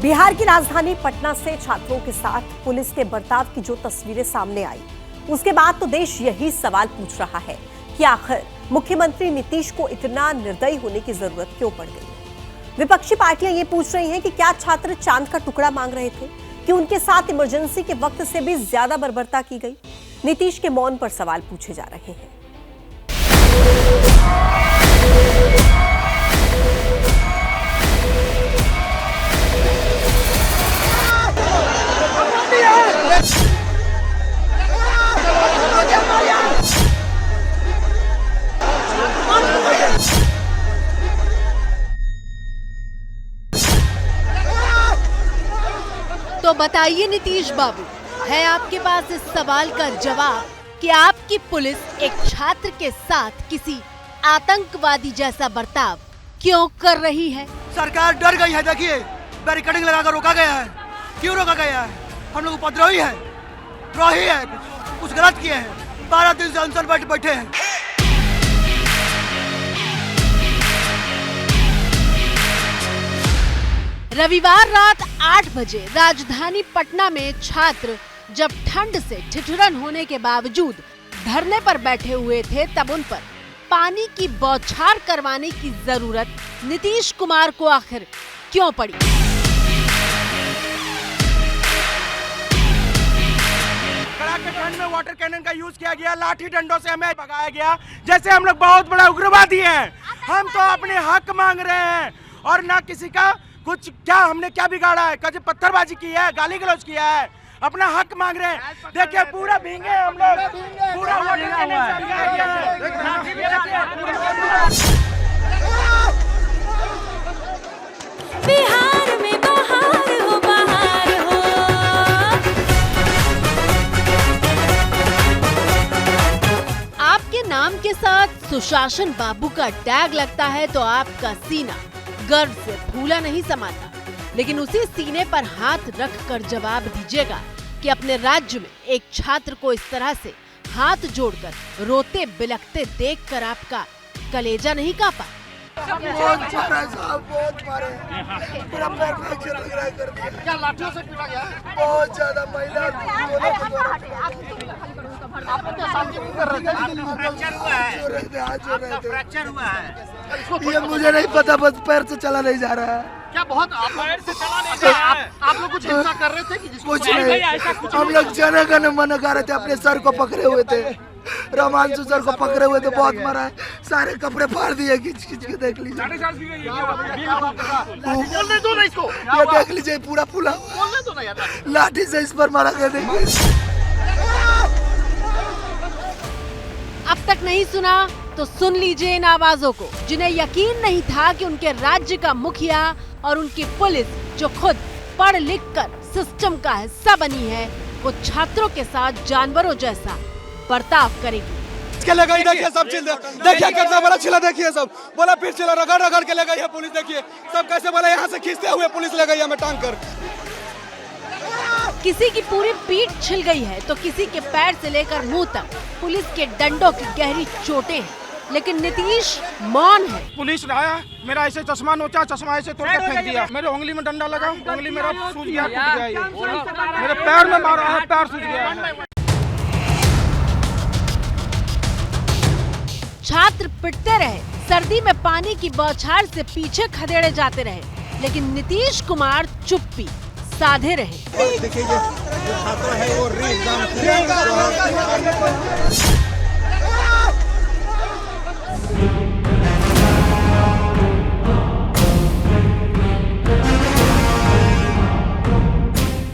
बिहार की राजधानी पटना से छात्रों के साथ पुलिस के बर्ताव की जो तस्वीरें सामने आई, उसके बाद तो देश यही सवाल पूछ रहा है कि आखिर मुख्यमंत्री नीतीश को इतना निर्दयी होने की जरूरत क्यों पड़ गई। विपक्षी पार्टियां ये पूछ रही हैं कि क्या छात्र चांद का टुकड़ा मांग रहे थे, कि उनके साथ इमरजेंसी के वक्त से भी ज्यादा बर्बरता की गई। नीतीश के मौन पर सवाल पूछे जा रहे हैं। तो बताइए नीतीश बाबू, है आपके पास इस सवाल का जवाब कि आपकी पुलिस एक छात्र के साथ किसी आतंकवादी जैसा बर्ताव क्यों कर रही है? सरकार डर गई है। देखिए, बैरिकेडिंग लगाकर रोका गया है। क्यों रोका गया है? हम लोग उपद्रोही है, द्रोही है, कुछ गलत किए हैं। 12 दिन से अनशन पर बैठे हैं। रविवार रात 8 बजे राजधानी पटना में छात्र जब ठंड से ठिठुरन होने के बावजूद धरने पर बैठे हुए थे, तब उन पर पानी की बौछार करवाने की जरूरत नीतीश कुमार को आखिर क्यों पड़ी? कड़ाके ठंड में वाटर कैनन का यूज किया गया, लाठी डंडों से हमें भगाया गया जैसे हम लोग बहुत बड़ा उग्रवादी हैं। हम तो अपने हक मांग रहे हैं और ना किसी का कुछ। क्या हमने क्या बिगाड़ा है? कभी पत्थरबाजी की है, गाली गलौज किया है? अपना हक मांग रहे हैं। देखिए, पूरा भींगे हम लोग, पूरा वाटर कैनन से भगाया गया है। बिहार में बहार हो, बहार हो। आपके नाम के साथ सुशासन बाबू का टैग लगता है तो आपका सीना गर्व से फूला नहीं समाता। लेकिन उसी सीने पर हाथ रख कर जवाब दीजिएगा कि अपने राज्य में एक छात्र को इस तरह से हाथ जोड़कर रोते बिलखते देखकर आपका कलेजा नहीं कांपा? बहुत मारा साहब, बहुत मारे। पूरा पैर फ्रैक्चर लग रहा है कर दिया। क्या लाठियों से पीटा गया? बहुत ज्यादा। महिला फ्रैक्चर हुआ है। ये मुझे नहीं पता, बस पैर से चला नहीं जा रहा है। क्या बहुत आप पैर से चला नहीं जा रहा है? आप लोग कुछ हिंसा कर रहे थे कि कुछ नहीं, हम लोग जन गण मन गा रहे थे। अपने सर को पकड़े हुए थे, रोमांचु सर को पकड़े हुए थे। बहुत मारा है, सारे कपड़े फाड़ दिए। खींच खींच के देख लीजिए, बोलने दो ना इसको। ये देख लीजिए, पूरा फूला बोलने दो ना यार। लाठी से इस पर मारा गया। देखिए, अब तक नहीं सुना तो सुन लीजिए इन आवाजों को, जिन्हें यकीन नहीं था कि उनके राज्य का मुखिया और उनकी पुलिस, जो खुद पढ़ लिख कर सिस्टम का हिस्सा बनी है, वो छात्रों के साथ जानवरों जैसा बर्ताव करेगी। इसके लगा ही देखिए, सब चीज देखिए, कितना बड़ा छिला देखिए, सब बोला फिर छिला रगड़ रगड़ के ले गई है पुलिस। देखिए सब कैसे बोला, यहाँ से खींचते हुए पुलिस ले गई हमें टांग कर। किसी की पूरी पीठ छिल गई है तो किसी के पैर से लेकर मुंह तक पुलिस के डंडों की गहरी चोटें हैं, लेकिन नीतीश मौन है। पुलिस आया, मेरा ऐसे चश्मा नोचा, चश्मा ऐसे तोड़ के फेंक दिया। मेरे उंगली में डंडा लगा, उंगली मेरा सूज गया, टूट गया। ये मेरे पैर में मारा है, पैर सूज गया। छात्र पिटते रहे, सर्दी में पानी की बौछार से पीछे खदेड़े जाते रहे, लेकिन नीतीश कुमार चुप्पी साधे रहे। देखिए जो छात्र है वो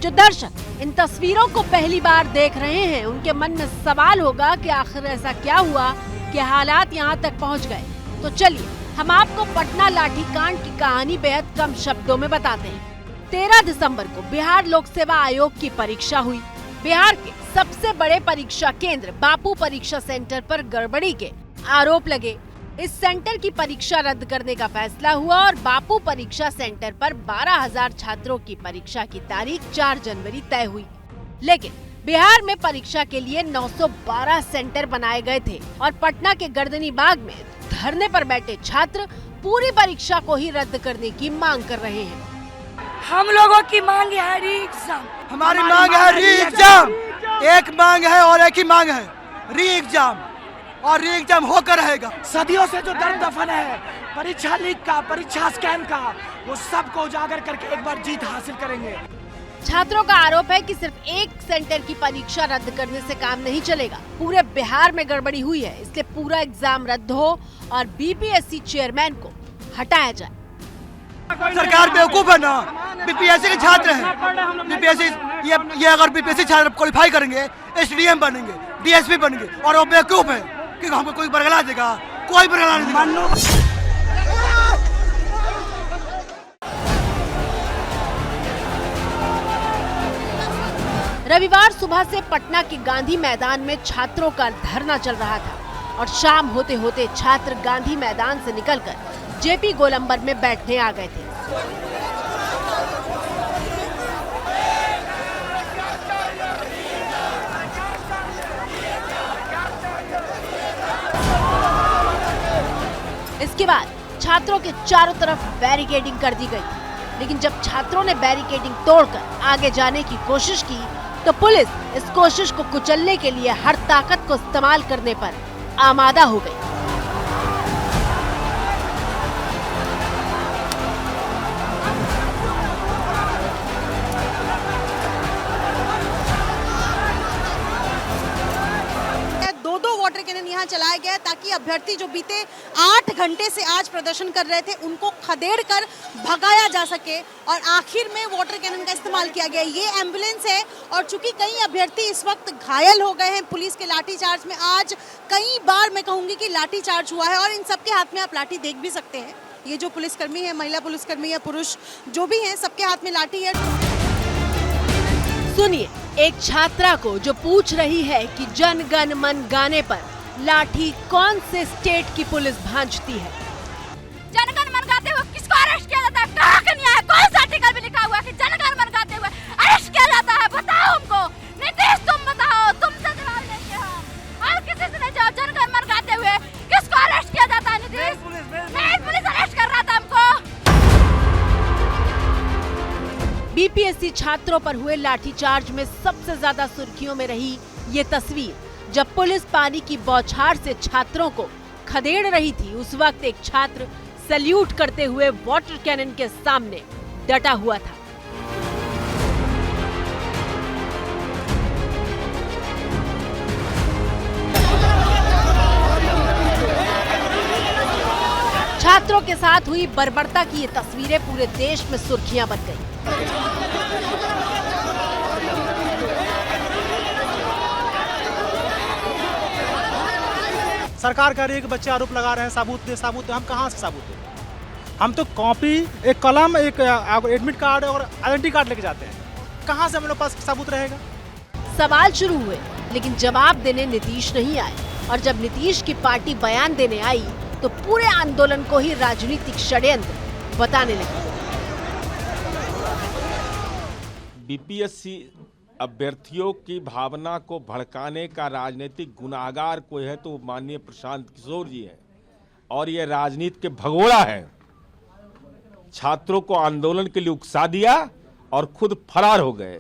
जो दर्शक इन तस्वीरों को पहली बार देख रहे हैं, उनके मन में सवाल होगा कि आखिर ऐसा क्या हुआ कि हालात यहाँ तक पहुँच गए। तो चलिए हम आपको पटना लाठी कांड की कहानी बेहद कम शब्दों में बताते हैं। 13 दिसंबर को बिहार लोक सेवा आयोग की परीक्षा हुई। बिहार के सबसे बड़े परीक्षा केंद्र बापू परीक्षा सेंटर पर गड़बड़ी के आरोप लगे। इस सेंटर की परीक्षा रद्द करने का फैसला हुआ और बापू परीक्षा सेंटर पर 12,000 छात्रों की परीक्षा की तारीख 4 जनवरी तय हुई। लेकिन बिहार में परीक्षा के लिए 912 सेंटर बनाए गए थे और पटना के गर्दनी बाग में धरने पर बैठे छात्र पूरी परीक्षा को ही रद्द करने की मांग कर रहे हैं। हम लोगों की मांग है री एग्जाम। हमारी मांग है री एग्जाम। एक मांग है और एक ही मांग है, री एग्जाम, और री एग्जाम होकर रहेगा। सदियों से जो दर्द दफन है परीक्षा लीक का, परीक्षा स्कैम का, वो सबको उजागर करके एक बार जीत हासिल करेंगे। छात्रों का आरोप है कि सिर्फ एक सेंटर की परीक्षा रद्द करने से काम नहीं चलेगा। पूरे बिहार में गड़बड़ी हुई है, इसलिए पूरा एग्जाम रद्द हो और बीपीएससी चेयरमैन को हटाया जाए। सरकार बेवकूफ है ना, बीपीएससी के छात्र हैं। बीपीएससी ये अगर बीपीएससी छात्र क्वालिफाई करेंगे, एसडीएम बनेंगे, डीएसपी बनेंगे, और वो बेवकूफ है कि हमको कोई बरगला देगा, कोई बरगला नहीं देगा। रविवार सुबह से पटना के गांधी मैदान में छात्रों का धरना चल रहा था और शाम होते होते छात्र गांधी मैदान से निकलकर जेपी गोलंबर में बैठने आ गए थे। इसके बाद छात्रों के चारों तरफ बैरिकेडिंग कर दी गई, लेकिन जब छात्रों ने बैरिकेडिंग तोड़कर आगे जाने की कोशिश की तो पुलिस इस कोशिश को कुचलने के लिए हर ताकत को इस्तेमाल करने पर आमादा हो गई। दो वाटर कैनन यहाँ चलाया गया ताकि अभ्यर्थी जो बीते 8 घंटे से आज प्रदर्शन कर रहे थे उनको खदेड़ कर भगाया जा सके, और आखिर में वाटर कैनन का इस्तेमाल किया गया। ये एम्बुलेंस है, और चूंकि कई अभ्यर्थी इस वक्त घायल हो गए हैं पुलिस के लाठीचार्ज में, आज कई बार मैं कहूँगी कि लाठीचार्ज हुआ है, और इन सबके हाथ में आप लाठी देख भी सकते हैं। ये जो पुलिसकर्मी है, महिला पुलिसकर्मी या पुरुष जो भी है, सबके हाथ में लाठी है। सुनिए एक छात्रा को जो पूछ रही है कि जन गण मन गाने पर लाठी कौन से स्टेट की पुलिस भांजती है। जन गण मन गाते हुए किसको अरेस्ट किया जाता है? कहाँ का न्याय? कौन सा आर्टिकल में लिखा हुआ है कि जन गण मन गाते हुए अरेस्ट किया जाता है? बताओ हमको। नीतीश तुम बताओ, तुमसे जवाब लेंगे हम, और किसी से नहीं जवाब। जन गण मन गाते हुए किसको अरेस्ट किया जाता है? नीतीश पुलिस अरेस्ट कर रहा था हमको। बीपीएससी छात्रों पर हुए लाठीचार्ज में सबसे ज्यादा सुर्खियों में रही ये तस्वीर, जब पुलिस पानी की बौछार से छात्रों को खदेड़ रही थी। उस वक्त एक छात्र सैल्यूट करते हुए वाटर कैनन के सामने डटा हुआ था। छात्रों के साथ हुई बर्बरता की ये तस्वीरें पूरे देश में सुर्खियां बन गई। सरकार कह रही है कि बच्चे आरोप लगा रहे हैं, साबुत दे, साबुत दे। हम कहाँ से साबुत दें? हम तो कॉपी, एक कलम, एक एडमिट कार्ड और आइडेंटिटी कार्ड लेके जाते हैं। कहाँ से हम लोग पास सबूत रहेगा? सवाल शुरू हुए, लेकिन जवाब देने नीतीश नहीं आए, और जब नीतीश की पार्टी बयान देने आई तो पूरे आंदोलन को ही राजनीतिक षड्यंत्र बताने लगे। बीपीएससी अभ्यर्थियों की भावना को भड़काने का राजनीतिक गुनाहगार कोई है तो माननीय प्रशांत किशोर जी हैं, और ये राजनीति के भगोड़ा है। छात्रों को आंदोलन के लिए उकसा दिया और खुद फरार हो गए।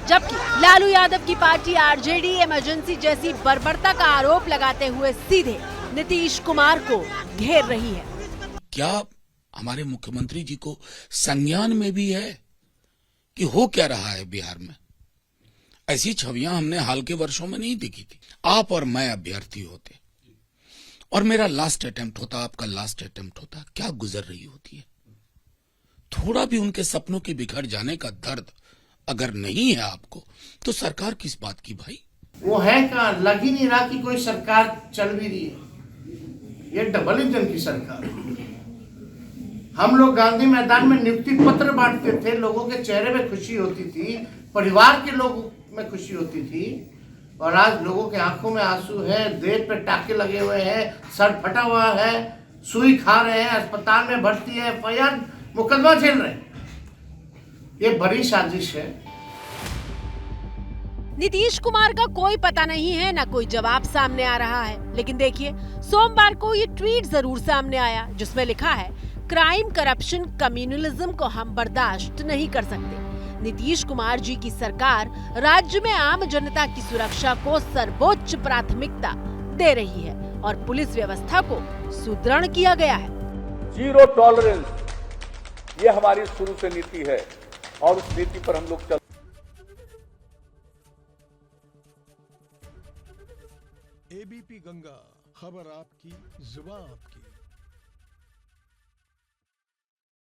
जबकि लालू यादव की पार्टी आरजेडी इमरजेंसी जैसी बर्बरता का आरोप लगाते हुए सीधे नीतीश कुमार को घेर रही है। क्या हमारे मुख्यमंत्री जी को संज्ञान में भी है कि हो क्या रहा है बिहार में? ऐसी छवियां हमने हाल के वर्षों में नहीं देखी थी। आप और मैं अभ्यर्थी होते और मेरा लास्ट अटेम्प्ट होता, आपका लास्ट अटेम्प्ट होता, क्या गुजर रही होती है? थोड़ा भी उनके सपनों के बिखर जाने का दर्द अगर नहीं है आपको तो सरकार किस बात की भाई? वो है कहाँ? लग ही नहीं रहा कि कोई सरकार चल भी रही है। ये डबल इंजन की सरकार। हम लोग गांधी मैदान में नियुक्ति पत्र बांटते थे, लोगों के चेहरे में खुशी होती थी, परिवार के लोगों में खुशी होती थी, और आज लोगों के आंखों में आंसू है, देह पे टाके लगे हुए हैं, सर फटा हुआ है, सुई खा रहे हैं, अस्पताल में भर्ती है, एफआईआर मुकदमा झेल रहे हैं। ये बड़ी साजिश है। नीतीश कुमार का कोई पता नहीं है, ना कोई जवाब सामने आ रहा है। लेकिन देखिए, सोमवार को ये ट्वीट जरूर सामने आया जिसमें लिखा है, क्राइम, करप्शन, कम्युनलिज्म को हम बर्दाश्त नहीं कर सकते। नीतीश कुमार जी की सरकार राज्य में आम जनता की सुरक्षा को सर्वोच्च प्राथमिकता दे रही है और पुलिस व्यवस्था को सुदृढ़ किया गया है। जीरो टॉलरेंस, ये हमारी शुरू से नीति है और उस नीति पर हम लोग चल। एबीपी गंगा, खबर आपकी, जुबान आपकी।